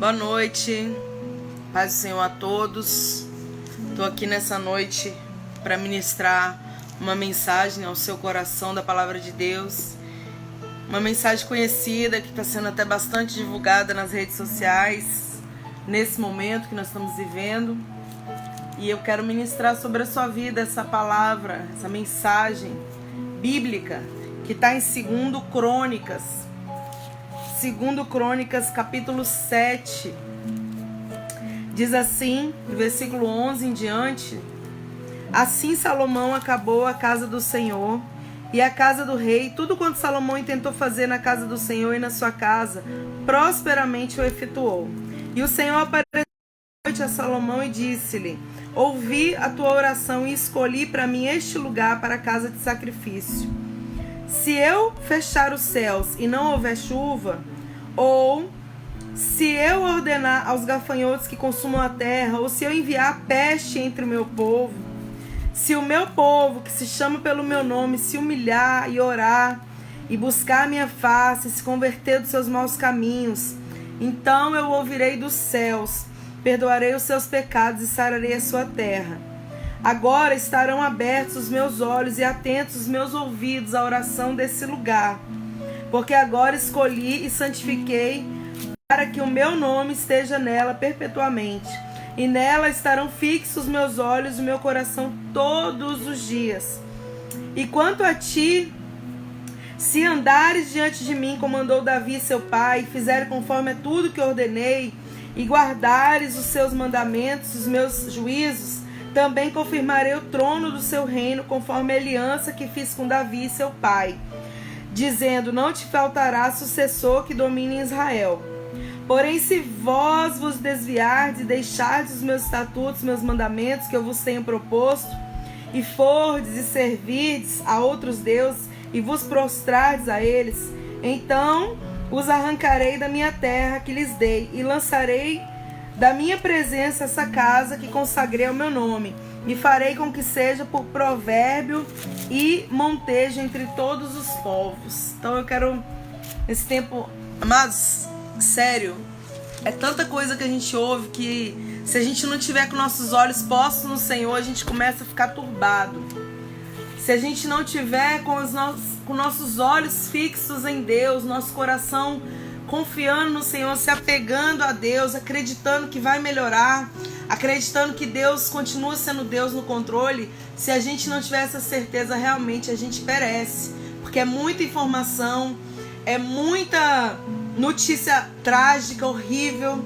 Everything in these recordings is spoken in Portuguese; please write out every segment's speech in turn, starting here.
Boa noite, paz do Senhor a todos. Estou aqui nessa noite para ministrar uma mensagem ao seu coração da Palavra de Deus. Uma mensagem conhecida que está sendo até bastante divulgada nas redes sociais nesse momento que nós estamos vivendo. E eu quero ministrar sobre a sua vida essa palavra, essa mensagem bíblica que está em 2 Crônicas. 2 Crônicas, capítulo 7. Diz assim, no versículo 11 em diante: Assim Salomão acabou a casa do Senhor e a casa do rei. Tudo quanto Salomão intentou fazer na casa do Senhor e na sua casa, prosperamente o efetuou. E o Senhor apareceu à noite a Salomão e disse-lhe: Ouvi a tua oração e escolhi para mim este lugar para a casa de sacrifício. Se eu fechar os céus e não houver chuva, ou se eu ordenar aos gafanhotos que consumam a terra, ou se eu enviar peste entre o meu povo, se o meu povo, que se chama pelo meu nome, se humilhar e orar, e buscar a minha face, e se converter dos seus maus caminhos, então eu ouvirei dos céus, perdoarei os seus pecados e sararei a sua terra. Agora estarão abertos os meus olhos e atentos os meus ouvidos à oração desse lugar, porque agora escolhi e santifiquei para que o meu nome esteja nela perpetuamente, e nela estarão fixos meus olhos e meu coração todos os dias. E quanto a ti, se andares diante de mim, como andou Davi seu pai, e fizeres conforme a tudo que ordenei, e guardares os seus mandamentos, os meus juízos, também confirmarei o trono do seu reino, conforme a aliança que fiz com Davi seu pai, dizendo: não te faltará sucessor que domine em Israel. Porém, se vós vos desviardes e deixardes os meus estatutos, meus mandamentos que eu vos tenho proposto, e fordes e servirdes a outros deuses, e vos prostrardes a eles, então os arrancarei da minha terra que lhes dei, e lançarei da minha presença essa casa que consagrei ao meu nome, e farei com que seja por provérbio e montejo entre todos os povos. Então eu quero, nesse tempo, amados, sério, é tanta coisa que a gente ouve que se a gente não tiver com nossos olhos postos no Senhor, a gente começa a ficar turbado. Se a gente não tiver com nossos olhos fixos em Deus, nosso coração confiando no Senhor, se apegando a Deus, acreditando que vai melhorar, acreditando que Deus continua sendo Deus no controle, se a gente não tiver essa certeza, realmente a gente perece, porque é muita informação, é muita notícia trágica, horrível.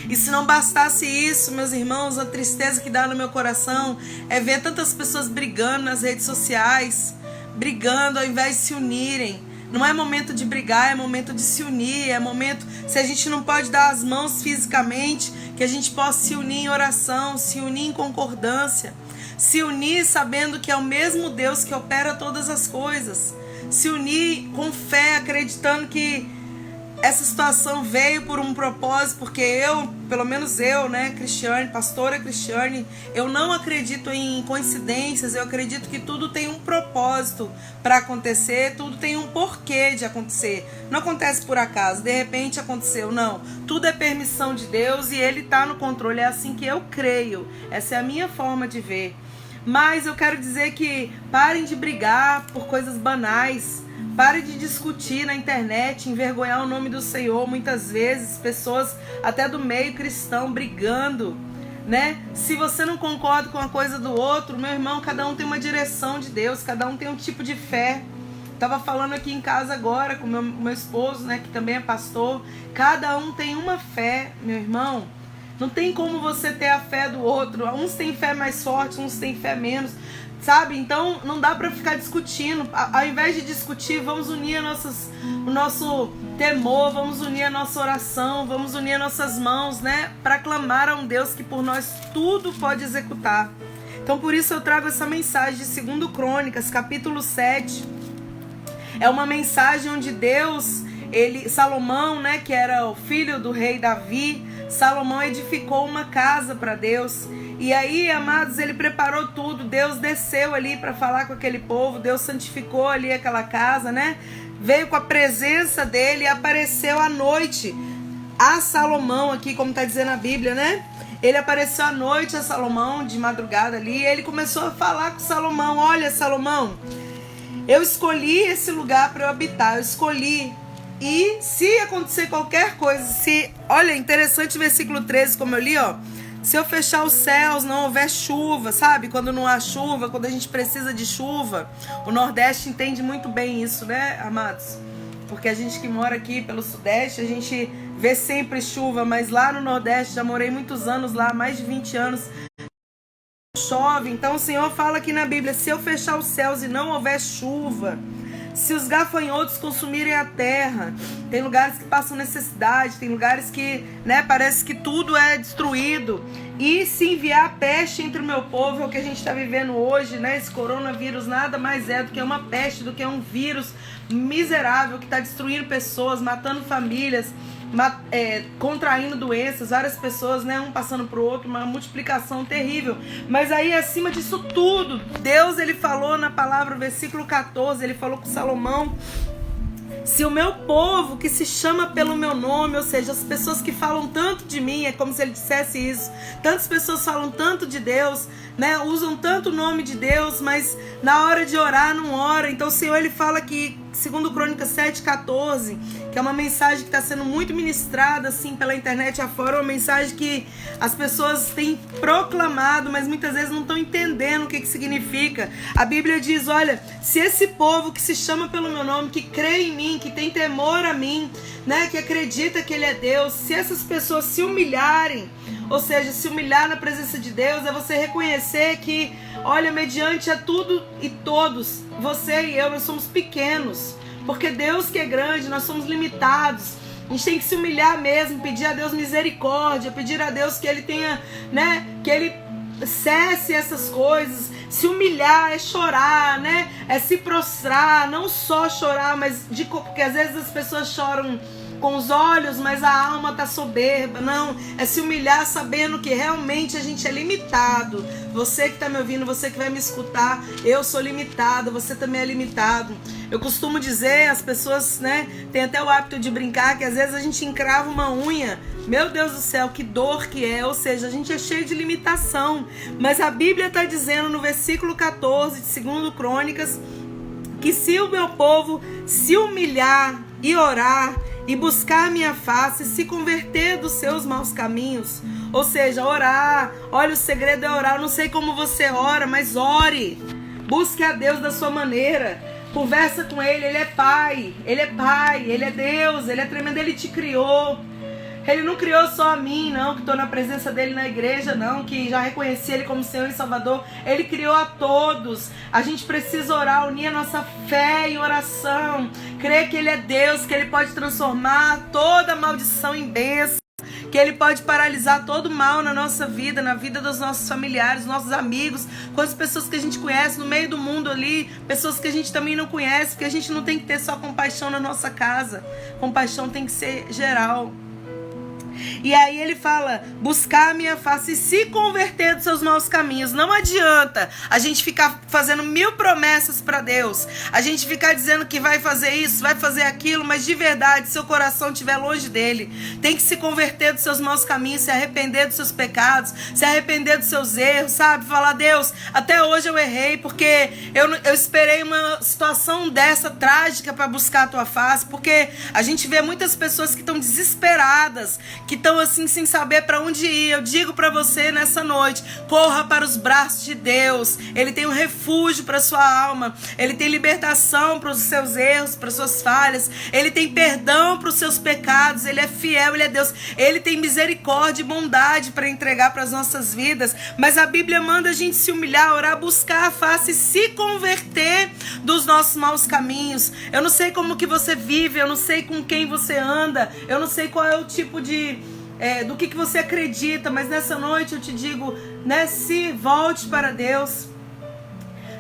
E se não bastasse isso, meus irmãos, a tristeza que dá no meu coração é ver tantas pessoas brigando nas redes sociais, brigando ao invés de se unirem. Não é momento de brigar, é momento de se unir, é momento, se a gente não pode dar as mãos fisicamente, que a gente possa se unir em oração, se unir em concordância, se unir sabendo que é o mesmo Deus que opera todas as coisas, se unir com fé, acreditando que essa situação veio por um propósito, porque eu, pelo menos eu, Cristiane, pastora Cristiane, eu não acredito em coincidências, eu acredito que tudo tem um propósito para acontecer, tudo tem um porquê de acontecer. Não acontece por acaso, de repente aconteceu, não. Tudo é permissão de Deus e Ele está no controle, é assim que eu creio, essa é a minha forma de ver. Mas eu quero dizer que parem de brigar por coisas banais. Pare de discutir na internet, envergonhar o nome do Senhor. Muitas vezes, pessoas até do meio cristão brigando, Se você não concorda com a coisa do outro, meu irmão, cada um tem uma direção de Deus, cada um tem um tipo de fé. Estava falando aqui em casa agora com meu esposo, que também é pastor. Cada um tem uma fé, meu irmão. Não tem como você ter a fé do outro. Uns têm fé mais forte, uns têm fé menos. Sabe? Então não dá para ficar discutindo. Ao invés de discutir, vamos unir o nosso temor, vamos unir a nossa oração, vamos unir as nossas mãos, para clamar a um Deus que por nós tudo pode executar. Então por isso eu trago essa mensagem de 2 Crônicas, capítulo 7. É uma mensagem onde Deus, Salomão, que era o filho do rei Davi, Salomão edificou uma casa para Deus. E aí, amados, ele preparou tudo. Deus desceu ali para falar com aquele povo. Deus santificou ali aquela casa, Veio com a presença dele e apareceu à noite a Salomão aqui, como está dizendo a Bíblia, né? Ele apareceu à noite a Salomão, de madrugada ali, e ele começou a falar com Salomão: olha, Salomão, eu escolhi esse lugar para eu habitar, eu escolhi. E se acontecer qualquer coisa, olha, interessante o versículo 13, como eu li, ó. Se eu fechar os céus, não houver chuva, sabe? Quando não há chuva, quando a gente precisa de chuva. O Nordeste entende muito bem isso, né, amados? Porque a gente que mora aqui pelo Sudeste, a gente vê sempre chuva, mas lá no Nordeste, já morei muitos anos lá, mais de 20 anos, chove. Então o Senhor fala aqui na Bíblia: se eu fechar os céus e não houver chuva, se os gafanhotos consumirem a terra, tem lugares que passam necessidade, tem lugares que, né, parece que tudo é destruído, e se enviar peste entre o meu povo, é o que a gente está vivendo hoje, né? Esse coronavírus nada mais é do que uma peste, do que um vírus miserável que está destruindo pessoas, matando famílias, contraindo doenças, várias pessoas, né, um passando pro outro, uma multiplicação terrível. Mas aí, acima disso tudo, Deus, ele falou na palavra, versículo 14, ele falou com Salomão: se o meu povo, que se chama pelo meu nome, ou seja, as pessoas que falam tanto de mim, é como se ele dissesse isso, tantas pessoas falam tanto de Deus, né, usam tanto o nome de Deus, mas na hora de orar não ora. Então o Senhor, ele fala que, segundo Crônicas 7:14, que é uma mensagem que está sendo muito ministrada assim pela internet afora, uma mensagem que as pessoas têm proclamado, mas muitas vezes não estão entendendo o que significa. A Bíblia diz: olha, se esse povo que se chama pelo meu nome, que crê em mim, que tem temor a mim, né, que acredita que ele é Deus, se essas pessoas se humilharem, ou seja, se humilhar na presença de Deus, é você reconhecer que, olha, mediante a tudo e todos, você e eu, nós somos pequenos, porque Deus que é grande, nós somos limitados. A gente tem que se humilhar mesmo, pedir a Deus misericórdia, pedir a Deus que ele tenha, né, que ele cesse essas coisas. Se humilhar é chorar, né, é se prostrar, não só chorar, mas porque às vezes as pessoas choram com os olhos, mas a alma está soberba. Não, é se humilhar sabendo que realmente a gente é limitado. Você que está me ouvindo, você que vai me escutar, eu sou limitado, você também é limitado. Eu costumo dizer, as pessoas, né, tem até o hábito de brincar, que às vezes a gente encrava uma unha, meu Deus do céu, que dor que é, ou seja, a gente é cheio de limitação. Mas a Bíblia está dizendo no versículo 14 de 2 Crônicas, que se o meu povo se humilhar e orar e buscar a minha face, se converter dos seus maus caminhos, ou seja, orar. Olha, o segredo é orar. Eu não sei como você ora, mas ore. Busque a Deus da sua maneira. Conversa com Ele. Ele é Pai, Ele é Deus, Ele é tremendo, Ele te criou. Ele não criou só a mim, não, que estou na presença dele na igreja, não, que já reconheci ele como Senhor e Salvador. Ele criou a todos. A gente precisa orar, unir a nossa fé em oração, crer que ele é Deus, que ele pode transformar toda maldição em bênção, que ele pode paralisar todo mal na nossa vida, na vida dos nossos familiares, nossos amigos, com as pessoas que a gente conhece no meio do mundo ali, pessoas que a gente também não conhece, porque a gente não tem que ter só compaixão na nossa casa, compaixão tem que ser geral. E aí ele fala: buscar a minha face e se converter dos seus maus caminhos. Não adianta a gente ficar fazendo 1000 promessas para Deus, a gente ficar dizendo que vai fazer isso, vai fazer aquilo, mas de verdade, seu coração estiver longe dele, tem que se converter dos seus maus caminhos, se arrepender dos seus pecados, se arrepender dos seus erros, sabe? Falar: Deus, até hoje eu errei, porque eu esperei uma situação dessa trágica para buscar a tua face, porque a gente vê muitas pessoas que estão desesperadas, que estão assim sem saber para onde ir. Eu digo para você nessa noite: corra para os braços de Deus. Ele tem um refúgio para sua alma, ele tem libertação para os seus erros, para suas falhas, ele tem perdão para os seus pecados, ele é fiel, ele é Deus, ele tem misericórdia e bondade para entregar para as nossas vidas. Mas a Bíblia manda a gente se humilhar, orar, buscar a face e se converter dos nossos maus caminhos. Eu não sei como que você vive, eu não sei com quem você anda, eu não sei qual é o tipo do que você acredita, mas nessa noite eu te digo, né, se volte para Deus,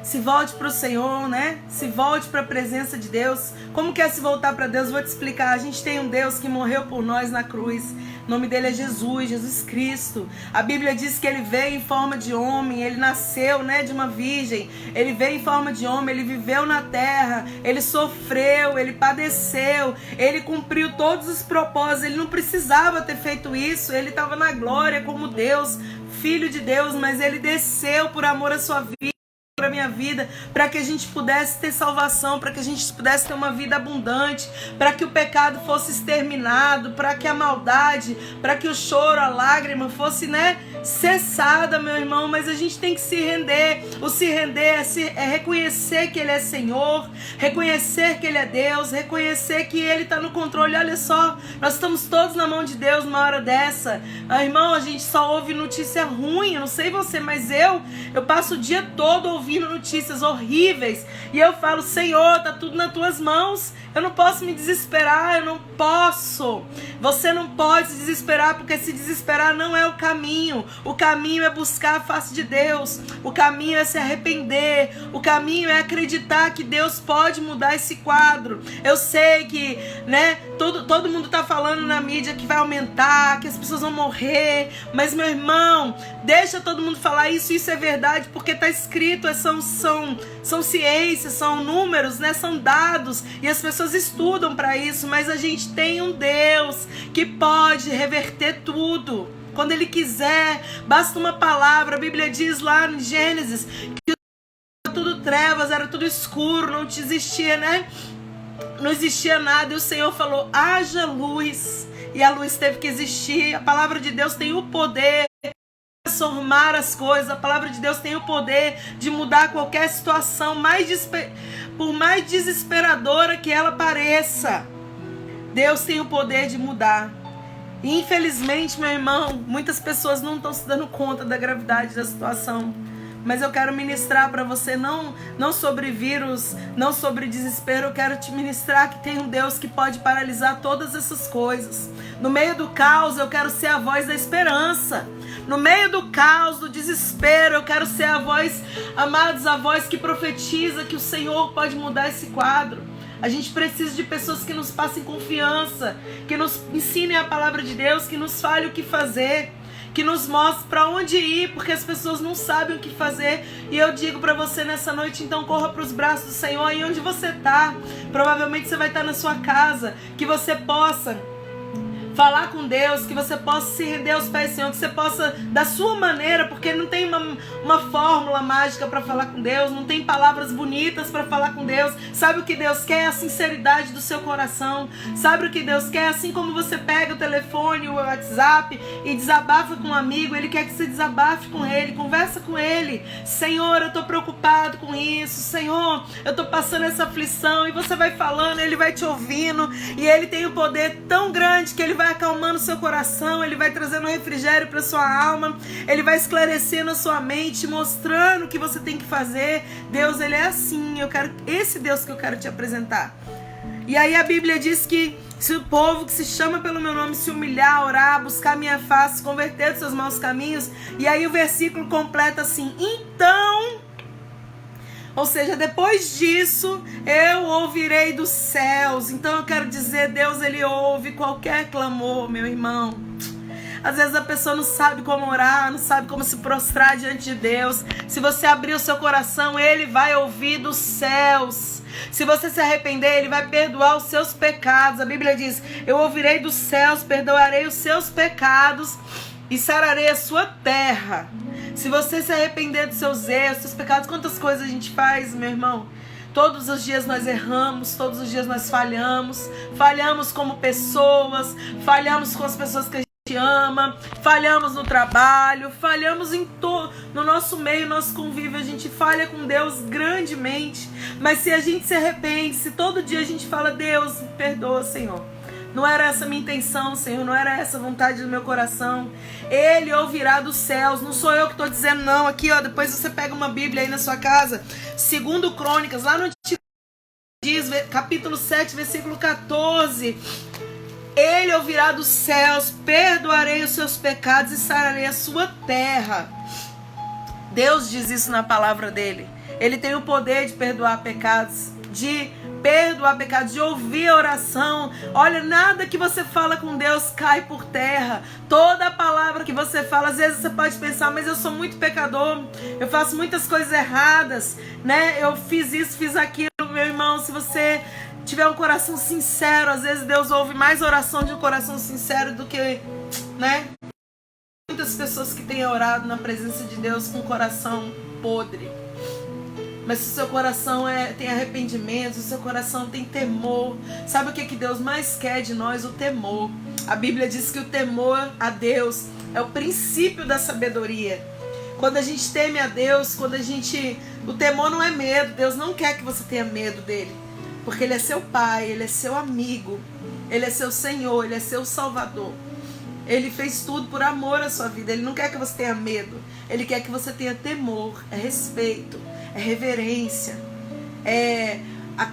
se volte para o Senhor, né, se volte para a presença de Deus. Como que é se voltar para Deus? Vou te explicar. A gente tem um Deus que morreu por nós na cruz, O nome dele é Jesus, Jesus Cristo. A Bíblia diz que ele veio em forma de homem, ele nasceu, né, de uma virgem. Ele veio em forma de homem, ele viveu na terra, ele sofreu, ele padeceu, ele cumpriu todos os propósitos. Ele não precisava ter feito isso, ele estava na glória como Deus, Filho de Deus, mas ele desceu por amor à sua vida, para minha vida, para que a gente pudesse ter salvação, para que a gente pudesse ter uma vida abundante, para que o pecado fosse exterminado, para que a maldade, para que o choro, a lágrima fosse, né, cessada, meu irmão. Mas a gente tem que se render. O se render é reconhecer que ele é Senhor, reconhecer que ele é Deus, reconhecer que ele está no controle. Olha só, nós estamos todos na mão de Deus numa hora dessa. Irmão, a gente só ouve notícia ruim. Eu não sei você, mas eu passo o dia todo ouvindo notícias horríveis, e eu falo: Senhor, tá tudo nas tuas mãos. Eu não posso me desesperar, eu não posso. Você não pode se desesperar, porque se desesperar não é o caminho. O caminho é buscar a face de Deus. O caminho é se arrepender. O caminho é acreditar que Deus pode mudar esse quadro. Eu sei que, né, todo mundo tá falando na mídia que vai aumentar, que as pessoas vão morrer, mas, meu irmão, deixa todo mundo falar isso é verdade, porque tá escrito, são ciências, são números, né, são dados, e as pessoas estudam para isso. Mas a gente tem um Deus que pode reverter tudo quando ele quiser. Basta uma palavra. A Bíblia diz lá em Gênesis que era tudo trevas, era tudo escuro, não existia, né? Não existia nada, e o Senhor falou: haja luz, e a luz teve que existir. A palavra de Deus tem o poder de transformar as coisas. A palavra de Deus tem o poder de mudar qualquer situação, por mais desesperadora que ela pareça. Deus tem o poder de mudar. E infelizmente, meu irmão, muitas pessoas não estão se dando conta da gravidade da situação. Mas eu quero ministrar para você, não sobre vírus, não sobre desespero. Eu quero te ministrar que tem um Deus que pode paralisar todas essas coisas. No meio do caos, eu quero ser a voz da esperança. No meio do caos, do desespero, eu quero ser a voz, amados, a voz que profetiza que o Senhor pode mudar esse quadro. A gente precisa de pessoas que nos passem confiança, que nos ensinem a palavra de Deus, que nos falem o que fazer, que nos mostre para onde ir, porque as pessoas não sabem o que fazer. E eu digo para você nessa noite, então corra para os braços do Senhor. Aí onde você está, provavelmente você vai estar na sua casa, que você possa falar com Deus, que você possa se render aos pés do Senhor, que você possa, da sua maneira, porque não tem uma fórmula mágica para falar com Deus, não tem palavras bonitas para falar com Deus. Sabe o que Deus quer? A sinceridade do seu coração. Sabe o que Deus quer? Assim como você pega o telefone, o WhatsApp e desabafa com um amigo, Ele quer que você desabafe com Ele, conversa com Ele. Senhor, eu estou preocupado com isso. Senhor, eu estou passando essa aflição. E você vai falando, Ele vai te ouvindo, e Ele tem um poder tão grande que Ele vai acalmando seu coração, Ele vai trazendo refrigério para sua alma, Ele vai esclarecendo a sua mente, mostrando o que você tem que fazer. Deus, Ele é assim. Esse Deus que eu quero te apresentar. E aí a Bíblia diz que se o povo que se chama pelo meu nome se humilhar, orar, buscar minha face, converter dos seus maus caminhos, e aí o versículo completa assim: então, ou seja, depois disso, eu ouvirei dos céus. Então eu quero dizer, Deus, Ele ouve qualquer clamor, meu irmão. Às vezes a pessoa não sabe como orar, não sabe como se prostrar diante de Deus. Se você abrir o seu coração, Ele vai ouvir dos céus. Se você se arrepender, Ele vai perdoar os seus pecados. A Bíblia diz: eu ouvirei dos céus, perdoarei os seus pecados e sararei a sua terra. Se você se arrepender dos seus erros, dos seus pecados, quantas coisas a gente faz, meu irmão? Todos os dias nós erramos, todos os dias nós falhamos. Falhamos como pessoas, falhamos com as pessoas que a gente ama, falhamos no trabalho, falhamos no nosso meio, nosso convívio. A gente falha com Deus grandemente. Mas se a gente se arrepende, se todo dia a gente fala: Deus, me perdoa, Senhor, não era essa a minha intenção, Senhor, não era essa a vontade do meu coração, Ele ouvirá dos céus. Não sou eu que estou dizendo, não. Aqui, ó, depois você pega uma Bíblia aí na sua casa, 2 Crônicas, lá no diz, capítulo 7, versículo 14: Ele ouvirá dos céus, perdoarei os seus pecados e sararei a sua terra. Deus diz isso na palavra dele. Ele tem o poder de perdoar pecados, de perdoar pecados, de ouvir a oração. Olha, nada que você fala com Deus cai por terra. Toda palavra que você fala, às vezes você pode pensar, mas eu sou muito pecador, eu faço muitas coisas erradas, né? Eu fiz isso, fiz aquilo. Meu irmão, se você tiver um coração sincero, às vezes Deus ouve mais oração de um coração sincero do que, né? Muitas pessoas que têm orado na presença de Deus com o coração podre. Mas se o seu coração tem arrependimento, se o seu coração tem temor, sabe o que Deus mais quer de nós? O temor. A Bíblia diz que o temor a Deus é o princípio da sabedoria. Quando a gente teme a Deus, o temor não é medo. Deus não quer que você tenha medo dele. Porque ele é seu pai, ele é seu amigo, ele é seu Senhor, ele é seu Salvador. Ele fez tudo por amor à sua vida. Ele não quer que você tenha medo. Ele quer que você tenha temor, respeito, reverência,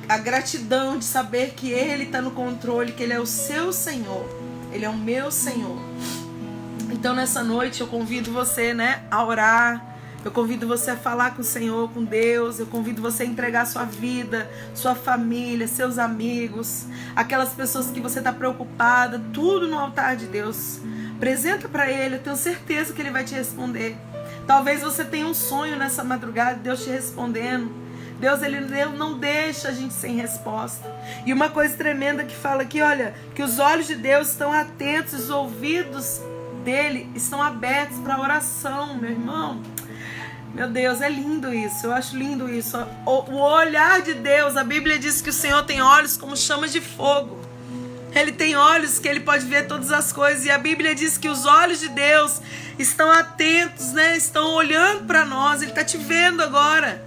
a gratidão de saber que Ele está no controle, que Ele é o seu Senhor. Ele é o meu Senhor. Então nessa noite eu convido você, né, a orar. Eu convido você a falar com o Senhor, com Deus. Eu convido você a entregar sua vida, sua família, seus amigos, aquelas pessoas que você está preocupada, tudo no altar de Deus. Apresenta para Ele, eu tenho certeza que Ele vai te responder. Talvez você tenha um sonho nessa madrugada, Deus te respondendo. Deus, Ele não deixa a gente sem resposta. E uma coisa tremenda que fala aqui, olha, que os olhos de Deus estão atentos, os ouvidos dele estão abertos para a oração, meu irmão. Meu Deus, é lindo isso, eu acho lindo isso. O olhar de Deus, a Bíblia diz que o Senhor tem olhos como chamas de fogo. Ele tem olhos que Ele pode ver todas as coisas. E a Bíblia diz que os olhos de Deus estão atentos, né? Estão olhando para nós. Ele está te vendo agora.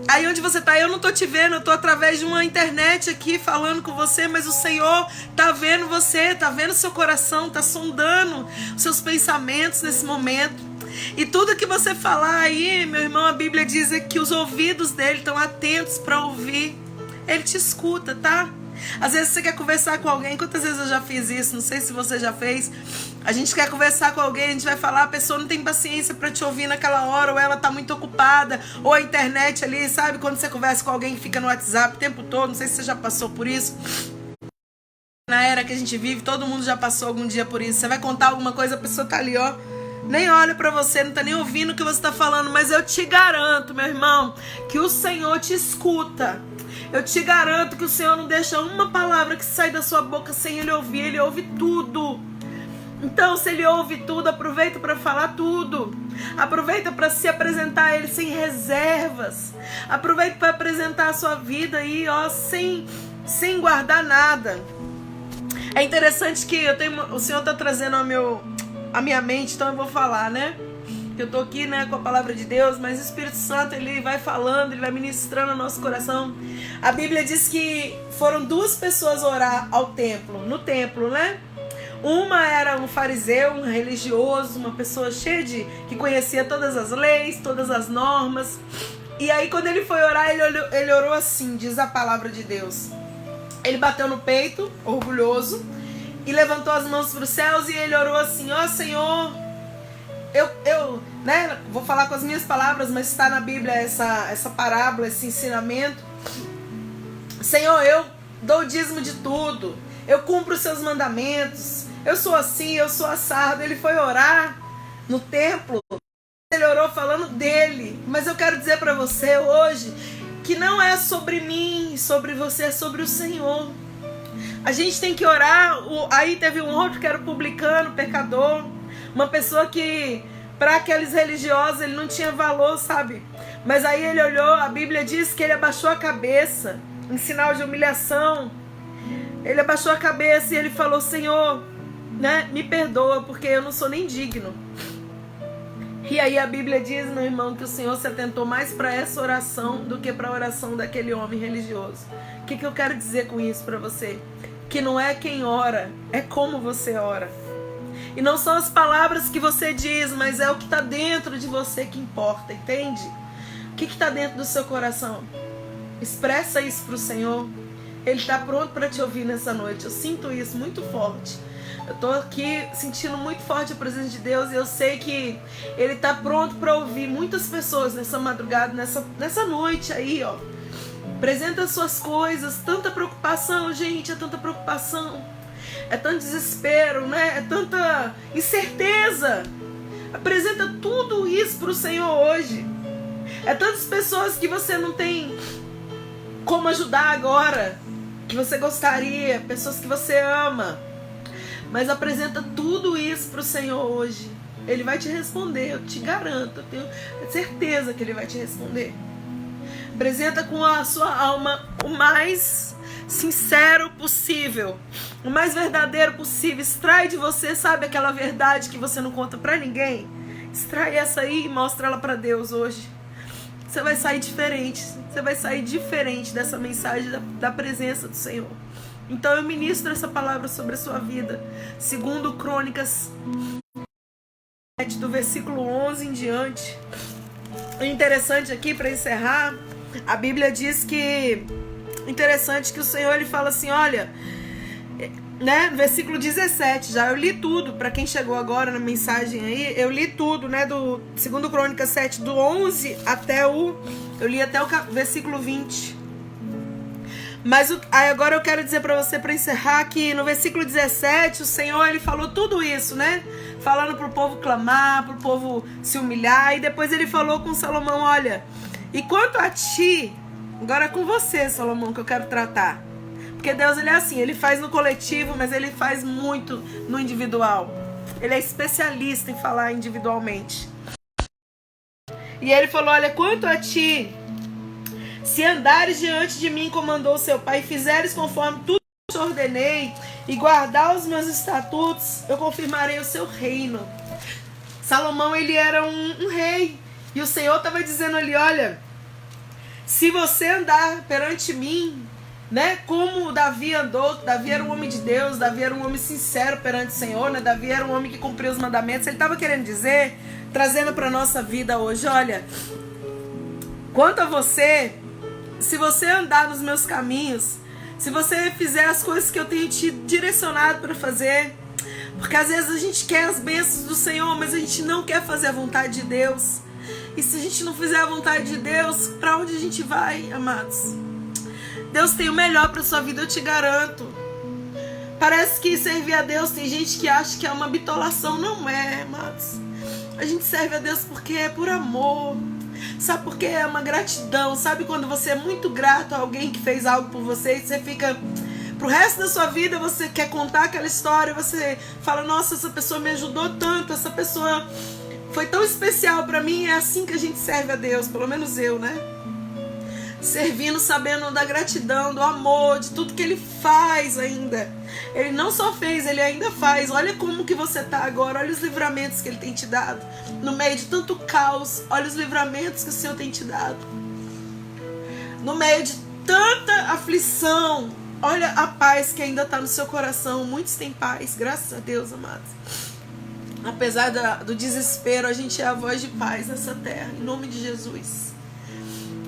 Aí onde você está, eu não estou te vendo. Eu estou através de uma internet aqui falando com você. Mas o Senhor está vendo você, está vendo seu coração, está sondando os seus pensamentos nesse momento. E tudo que você falar aí, meu irmão, a Bíblia diz que os ouvidos dele estão atentos para ouvir. Ele te escuta, tá? Às vezes você quer conversar com alguém. Quantas vezes eu já fiz isso? Não sei se você já fez. A gente quer conversar com alguém, a gente vai falar, a pessoa não tem paciência para te ouvir naquela hora, ou ela tá muito ocupada, ou a internet ali, sabe? Quando você conversa com alguém que fica no WhatsApp o tempo todo, não sei se você já passou por isso. Na era que a gente vive, todo mundo já passou algum dia por isso. Você vai contar alguma coisa, a pessoa tá ali, ó, nem olha pra você, não tá nem ouvindo o que você tá falando. Mas eu te garanto, meu irmão, que o Senhor te escuta. Eu te garanto que o Senhor não deixa uma palavra que sai da sua boca sem Ele ouvir. Ele ouve tudo. Então, se Ele ouve tudo, aproveita para falar tudo. Aproveita para se apresentar a Ele sem reservas. Aproveita para apresentar a sua vida aí, ó, sem guardar nada. É interessante que o Senhor está trazendo a minha mente, então eu vou falar, né? Eu tô aqui, né, com a palavra de Deus, mas o Espírito Santo, ele vai falando, ele vai ministrando no nosso coração. A Bíblia diz que foram 2 pessoas orar no templo, né? Uma era um fariseu, um religioso, uma pessoa que conhecia todas as leis, todas as normas. E aí quando ele foi orar, ele orou assim, diz a palavra de Deus. Ele bateu no peito, orgulhoso, e levantou as mãos para os céus e ele orou assim: ó Senhor, eu né, vou falar com as minhas palavras, mas está na Bíblia essa parábola, esse ensinamento. Senhor, eu dou o dízimo de tudo, eu cumpro os seus mandamentos, eu sou assim, eu sou assado. Ele foi orar no templo, ele orou falando dele. Mas eu quero dizer para você hoje que não é sobre mim, sobre você, é sobre o Senhor. A gente tem que orar. Aí teve um outro que era o publicano, pecador, uma pessoa que para aqueles religiosos ele não tinha valor, sabe? Mas aí ele olhou, a Bíblia diz que ele abaixou a cabeça em sinal de humilhação. Ele abaixou a cabeça e ele falou: Senhor, né, me perdoa, porque eu não sou nem digno. E aí a Bíblia diz, meu irmão, que o Senhor se atentou mais para essa oração do que para a oração daquele homem religioso. O que eu quero dizer com isso para você? Que não é quem ora, é como você ora. E não são as palavras que você diz, mas é o que está dentro de você que importa, entende? O que está dentro do seu coração? Expressa isso para o Senhor. Ele está pronto para te ouvir nessa noite. Eu sinto isso muito forte. Eu estou aqui sentindo muito forte a presença de Deus e eu sei que Ele está pronto para ouvir muitas pessoas nessa madrugada, nessa noite aí, ó. Apresenta as suas coisas. Tanta preocupação, gente, é tanta preocupação. É tanto desespero, né? É tanta incerteza. Apresenta tudo isso para o Senhor hoje. É tantas pessoas que você não tem como ajudar agora, que você gostaria, pessoas que você ama. Mas apresenta tudo isso para o Senhor hoje. Ele vai te responder, eu te garanto, eu tenho certeza que Ele vai te responder. Apresenta com a sua alma o mais sincero possível, o mais verdadeiro possível. Extrai de você, sabe, aquela verdade que você não conta pra ninguém. Extrai essa aí e mostra ela pra Deus hoje. Você vai sair diferente. Você vai sair diferente dessa mensagem da presença do Senhor. Então eu ministro essa palavra sobre a sua vida. Segundo Crônicas, do versículo 11 em diante. O interessante aqui, para encerrar, a Bíblia diz que... Interessante que o Senhor, Ele fala assim, olha... Né, no versículo 17 já, eu li tudo, para quem chegou agora na mensagem aí, eu li tudo, né, do 2 Crônicas 7, do 11 até eu li até o versículo 20. Mas aí agora eu quero dizer para você, para encerrar, que no versículo 17, o Senhor, Ele falou tudo isso, né, falando pro povo clamar, pro povo se humilhar, e depois Ele falou com Salomão, olha, e quanto a ti, agora é com você, Salomão, que eu quero tratar. Porque Deus, Ele é assim, Ele faz no coletivo, mas Ele faz muito no individual. Ele é especialista em falar individualmente. E Ele falou, olha, quanto a ti, se andares diante de mim, como mandou seu pai, e fizeres conforme tudo que te ordenei, e guardar os meus estatutos, eu confirmarei o seu reino. Salomão, ele era um rei. E o Senhor estava dizendo ali, olha, se você andar perante mim, né, como Davi andou, Davi era um homem de Deus, Davi era um homem sincero perante o Senhor, né, Davi era um homem que cumpriu os mandamentos. Ele estava querendo dizer, trazendo para a nossa vida hoje, olha, quanto a você, se você andar nos meus caminhos, se você fizer as coisas que eu tenho te direcionado para fazer, porque às vezes a gente quer as bênçãos do Senhor, mas a gente não quer fazer a vontade de Deus. E se a gente não fizer a vontade de Deus, para onde a gente vai, amados? Deus tem o melhor para sua vida, eu te garanto. Parece que servir a Deus, tem gente que acha que é uma bitolação. Não é, amados. A gente serve a Deus porque é por amor. Sabe por quê? É uma gratidão. Sabe quando você é muito grato a alguém que fez algo por você e você fica... Pro resto da sua vida você quer contar aquela história, você fala, nossa, essa pessoa me ajudou tanto, essa pessoa foi tão especial para mim. É assim que a gente serve a Deus, pelo menos eu, né? Servindo, sabendo da gratidão, do amor, de tudo que Ele faz ainda. Ele não só fez, Ele ainda faz. Olha como que você tá agora, olha os livramentos que Ele tem te dado. No meio de tanto caos, olha os livramentos que o Senhor tem te dado. No meio de tanta aflição, olha a paz que ainda está no seu coração. Muitos têm paz, graças a Deus, amados. Apesar do desespero, a gente é a voz de paz nessa terra, em nome de Jesus.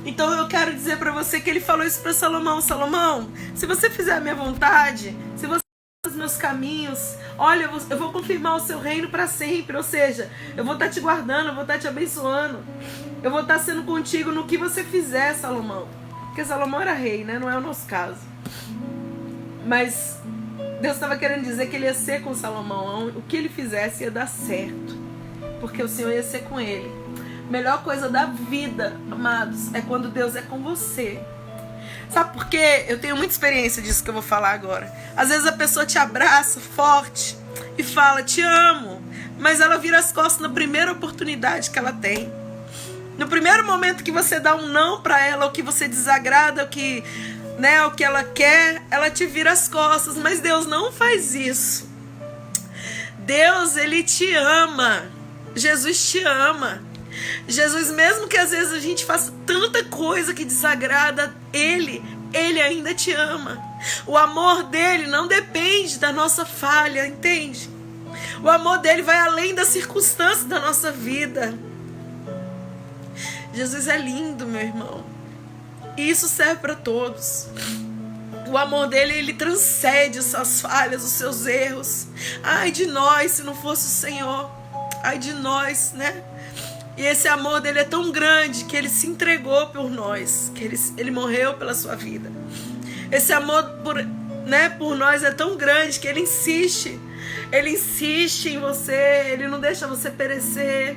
Então eu quero dizer para você que Ele falou isso para Salomão. Salomão, se você fizer a minha vontade, se você fizer os meus caminhos, olha, eu vou confirmar o seu reino para sempre. Ou seja, eu vou estar te guardando, eu vou estar te abençoando, eu vou estar sendo contigo no que você fizer, Salomão. Porque Salomão era rei, né? Não é o nosso caso. Mas Deus estava querendo dizer que Ele ia ser com Salomão. O que ele fizesse ia dar certo, porque o Senhor ia ser com ele. Melhor coisa da vida, amados, é quando Deus é com você. Sabe por quê? Eu tenho muita experiência disso que eu vou falar agora. Às vezes a pessoa te abraça forte e fala, te amo, mas ela vira as costas na primeira oportunidade que ela tem. No primeiro momento que você dá um não pra ela, ou que você desagrada, o que ela quer, ela te vira as costas. Mas Deus não faz isso. Deus, Ele te ama. Jesus te ama. Jesus, mesmo que às vezes a gente faça tanta coisa que desagrada Ele ainda te ama. O amor dele não depende da nossa falha, entende? O amor dele vai além das circunstâncias da nossa vida. Jesus é lindo, meu irmão. E isso serve para todos. O amor dele, ele transcende as suas falhas, os seus erros. Ai de nós se não fosse o Senhor. Ai de nós, né? E esse amor dele é tão grande que ele se entregou por nós, que ele morreu pela sua vida. Esse amor por nós é tão grande que ele insiste em você, ele não deixa você perecer.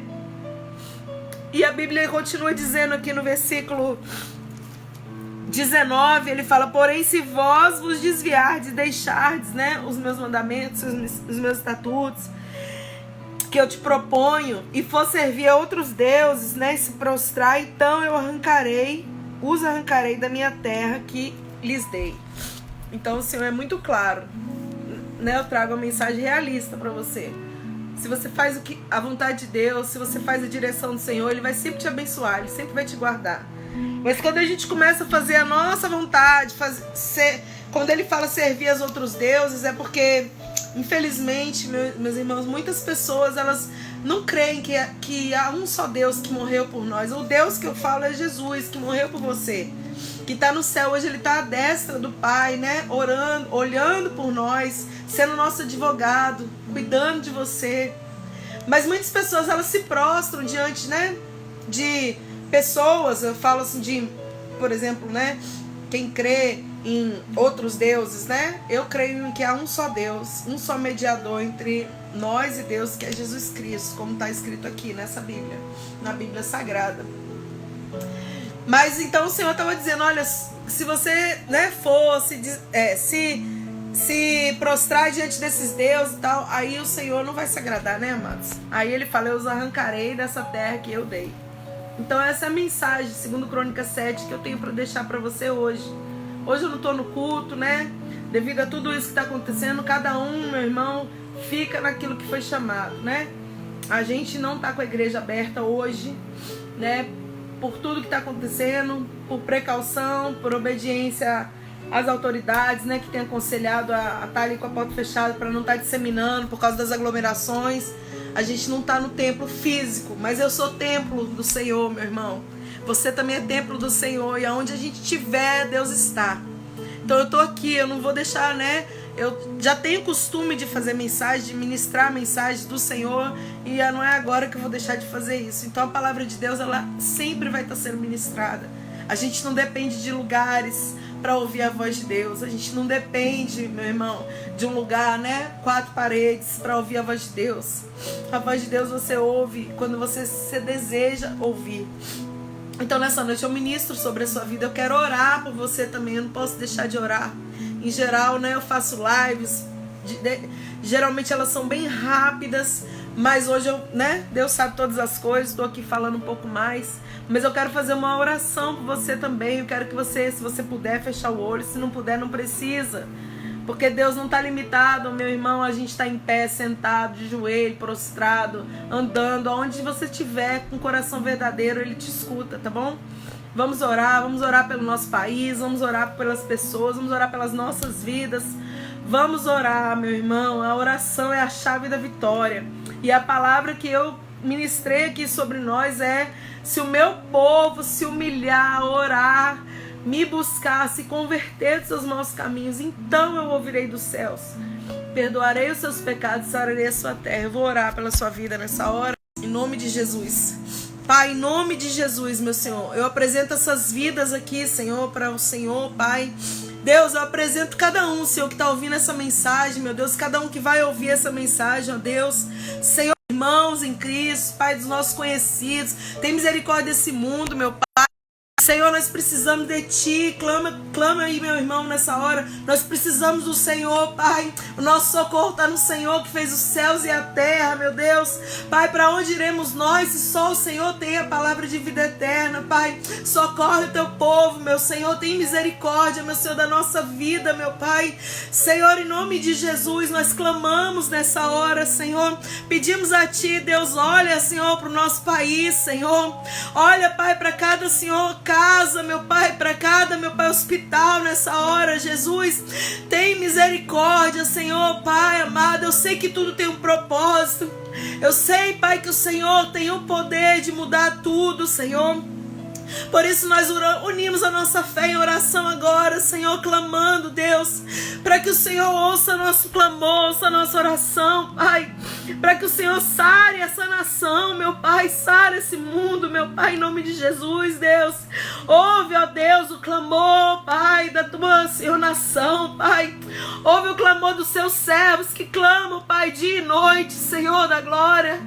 E a Bíblia continua dizendo aqui no versículo 19, ele fala: porém, se vós vos desviardes e deixardes, os meus mandamentos, os meus estatutos, que eu te proponho, e for servir a outros deuses, e se prostrar, então eu os arrancarei da minha terra que lhes dei. Então o Senhor é muito claro, eu trago uma mensagem realista para você. Se você faz a vontade de Deus, se você faz a direção do Senhor, Ele vai sempre te abençoar, Ele sempre vai te guardar. Mas quando a gente começa a fazer a nossa vontade, quando Ele fala servir aos outros deuses, é porque, infelizmente, meus irmãos, muitas pessoas, elas não creem que há um só Deus que morreu por nós. O Deus que eu falo é Jesus, que morreu por você, que está no céu. Hoje Ele está à destra do Pai, orando, olhando por nós, sendo nosso advogado, cuidando de você. Mas muitas pessoas, elas se prostram diante, de pessoas. Eu falo assim por exemplo, quem crê em outros deuses, eu creio que há um só Deus, um só mediador entre nós e Deus, que é Jesus Cristo, como está escrito aqui nessa Bíblia, na Bíblia Sagrada. Mas então o Senhor estava dizendo: olha, se você se prostrar diante desses deuses e tal, aí o Senhor não vai se agradar, amados? Aí ele fala: eu os arrancarei dessa terra que eu dei. Então essa é a mensagem, segundo Crônicas 7, que eu tenho para deixar para você hoje. Hoje eu não estou no culto, devido a tudo isso que está acontecendo, cada um, meu irmão, fica naquilo que foi chamado, A gente não está com a igreja aberta hoje, por tudo que está acontecendo, por precaução, por obediência às autoridades, que tem aconselhado a estar ali com a porta fechada para não estar disseminando por causa das aglomerações. A gente não está no templo físico, mas eu sou templo do Senhor, meu irmão. Você também é templo do Senhor, e aonde a gente estiver, Deus está. Então eu estou aqui, eu não vou deixar, eu já tenho costume de fazer mensagem, de ministrar mensagens do Senhor, e não é agora que eu vou deixar de fazer isso. Então a palavra de Deus, ela sempre vai estar sendo ministrada. A gente não depende de lugares para ouvir a voz de Deus. A gente não depende, meu irmão, de um lugar, 4 paredes para ouvir a voz de Deus. A voz de Deus você ouve quando você se deseja ouvir. Então nessa noite eu ministro sobre a sua vida. Eu quero orar por você também. Eu não posso deixar de orar. Em geral, eu faço lives. Geralmente elas são bem rápidas. Mas hoje Deus sabe todas as coisas. Estou aqui falando um pouco mais. Mas eu quero fazer uma oração por você também. Eu quero que você, se você puder, fechar o olho. Se não puder, não precisa. Porque Deus não está limitado, meu irmão, a gente está em pé, sentado, de joelho, prostrado, andando. Aonde você estiver, com o coração verdadeiro, Ele te escuta, tá bom? Vamos orar pelo nosso país, vamos orar pelas pessoas, vamos orar pelas nossas vidas. Vamos orar, meu irmão. A oração é a chave da vitória. E a palavra que eu ministrei aqui sobre nós é: se o meu povo se humilhar, orar, me buscar, se converter dos seus maus caminhos, então eu ouvirei dos céus, perdoarei os seus pecados, sararei a sua terra. Eu vou orar pela sua vida nessa hora, em nome de Jesus. Pai, em nome de Jesus, meu Senhor, eu apresento essas vidas aqui, Senhor, para o Senhor, Pai. Deus, eu apresento cada um, Senhor, que está ouvindo essa mensagem, meu Deus, cada um que vai ouvir essa mensagem, ó Deus. Senhor, irmãos em Cristo, Pai, dos nossos conhecidos, tem misericórdia desse mundo, meu Pai. Senhor, nós precisamos de Ti. Clama aí, meu irmão, nessa hora. Nós precisamos do Senhor, Pai. O nosso socorro está no Senhor, que fez os céus e a terra, meu Deus. Pai, para onde iremos nós, se só o Senhor tem a palavra de vida eterna, Pai? Socorre o Teu povo, meu Senhor. Tem misericórdia, meu Senhor, da nossa vida, meu Pai. Senhor, em nome de Jesus, nós clamamos nessa hora, Senhor. Pedimos a Ti, Deus, olha, Senhor, para o nosso país, Senhor. Olha, Pai, para cada, Senhor, casa, meu Pai, para cada, meu Pai, hospital nessa hora, Jesus. Tem misericórdia, Senhor, Pai amado. Eu sei que tudo tem um propósito. Eu sei, Pai, que o Senhor tem o poder de mudar tudo, Senhor. Por isso nós unimos a nossa fé em oração agora, Senhor, clamando, Deus, para que o Senhor ouça nosso clamor, ouça a nossa oração, Pai. para que o Senhor sare essa nação, meu Pai, sare esse mundo, meu Pai, em nome de Jesus, Deus. Ouve, ó Deus, o clamor, Pai, da tua, Senhor, nação, Pai. Ouve o clamor dos seus servos que clamam, Pai, dia e noite, Senhor da glória,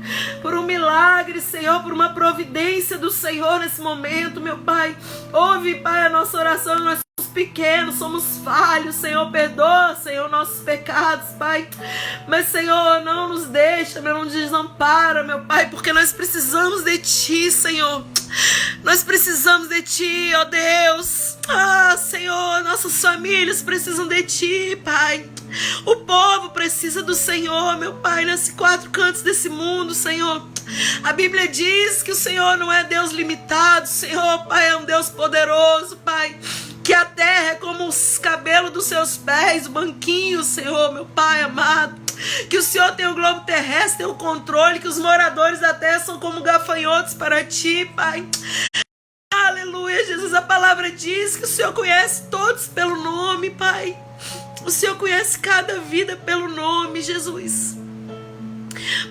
por um milagre, Senhor, por uma providência do Senhor nesse momento, meu Pai. Ouve, Pai, a nossa oração, nós somos pequenos, somos falhos, Senhor, perdoa, Senhor, nossos pecados, Pai. Mas, Senhor, não nos deixa, não nos desampara, meu Pai, porque nós precisamos de Ti, Senhor. Nós precisamos de Ti, ó Deus. Ah, Senhor, nossas famílias precisam de Ti, Pai. O povo precisa do Senhor, meu Pai, nesses 4 cantos desse mundo, Senhor. A Bíblia diz que o Senhor não é Deus limitado, Senhor, Pai, é um Deus poderoso, Pai. Que a terra é como os cabelos dos seus pés, o banquinho, Senhor, meu Pai amado. Que o Senhor tem o globo terrestre, tem o controle, que os moradores da terra são como gafanhotos para Ti, Pai. Aleluia, Jesus, a palavra diz que o Senhor conhece todos pelo nome, Pai. O Senhor conhece cada vida pelo nome, Jesus.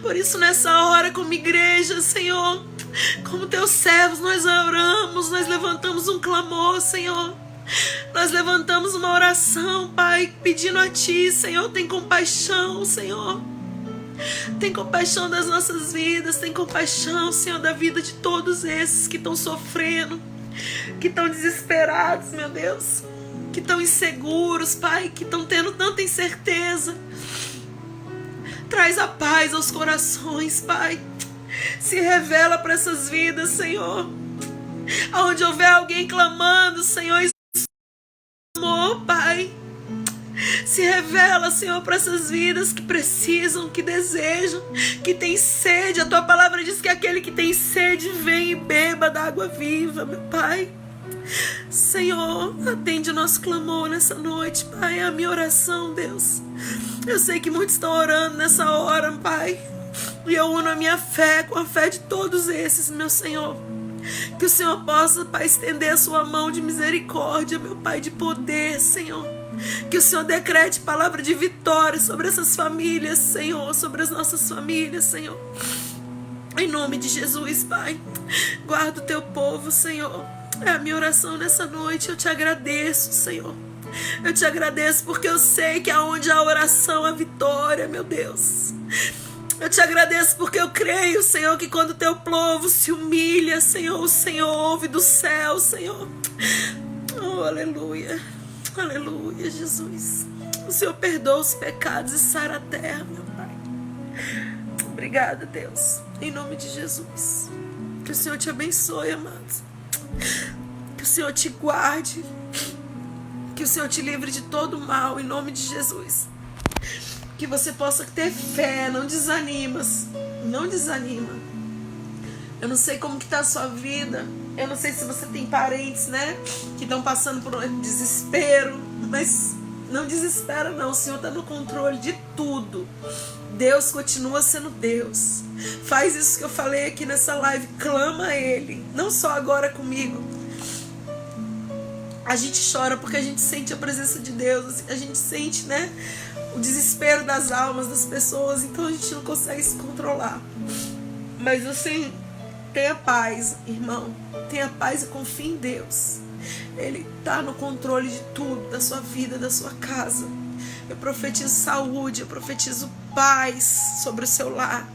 Por isso, nessa hora, como igreja, Senhor, como Teus servos, nós oramos, nós levantamos um clamor, Senhor. Nós levantamos uma oração, Pai, pedindo a Ti, Senhor, tem compaixão, Senhor. Tem compaixão das nossas vidas, tem compaixão, Senhor, da vida de todos esses que estão sofrendo, que estão desesperados, meu Deus, que estão inseguros, Pai, que estão tendo tanta incerteza. Traz a paz aos corações, Pai. Se revela para essas vidas, Senhor. Aonde houver alguém clamando, Senhor, amor, Pai. Se revela, Senhor, para essas vidas que precisam, que desejam, que têm sede. A Tua palavra diz que aquele que tem sede vem e beba da água viva, meu Pai. Senhor, atende o nosso clamor nessa noite, Pai. É a minha oração, Deus. Eu sei que muitos estão orando nessa hora, Pai. E eu uno a minha fé com a fé de todos esses, meu Senhor. Que o Senhor possa, Pai, estender a Sua mão de misericórdia, meu Pai, de poder, Senhor. Que o Senhor decrete palavra de vitória sobre essas famílias, Senhor, sobre as nossas famílias, Senhor. Em nome de Jesus, Pai, guarda o Teu povo, Senhor. É a minha oração nessa noite. Eu Te agradeço, Senhor. Eu Te agradeço porque eu sei que aonde há oração há vitória, meu Deus. Eu Te agradeço porque eu creio, Senhor, que quando o Teu povo se humilha, Senhor, o Senhor ouve do céu, Senhor. Oh, aleluia. Aleluia, Jesus. O Senhor perdoa os pecados e sara a terra, meu Pai. Obrigada, Deus. Em nome de Jesus. Que o Senhor te abençoe, amados. Que o Senhor te guarde. Que o Senhor te livre de todo mal, em nome de Jesus. Que você possa ter fé, não desanimas. Não desanima. Eu não sei como que tá a sua vida. Eu não sei se você tem parentes, né, que estão passando por um desespero. Mas não desespera não, o Senhor está no controle de tudo. Deus continua sendo Deus. Faz isso que eu falei aqui nessa live. Clama a Ele. Não só agora comigo. A gente chora porque a gente sente a presença de Deus. A gente sente, né, o desespero das almas das pessoas. Então a gente não consegue se controlar. Mas assim, tenha paz, irmão. Tenha paz e confie em Deus. Ele está no controle de tudo, da sua vida, da sua casa. Eu profetizo saúde, eu profetizo paz sobre o seu lar.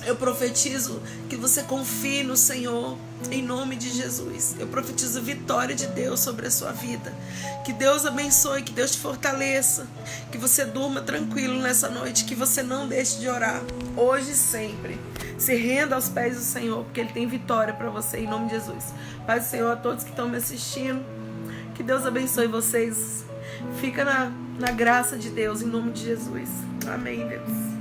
Eu profetizo que você confie no Senhor, em nome de Jesus. Eu profetizo vitória de Deus sobre a sua vida. Que Deus abençoe, que Deus te fortaleça. Que você durma tranquilo nessa noite, que você não deixe de orar, hoje e sempre. Se renda aos pés do Senhor, porque Ele tem vitória para você, em nome de Jesus. Pai do Senhor, a todos que estão me assistindo, que Deus abençoe vocês. Fica na graça de Deus, em nome de Jesus. Amém, Deus.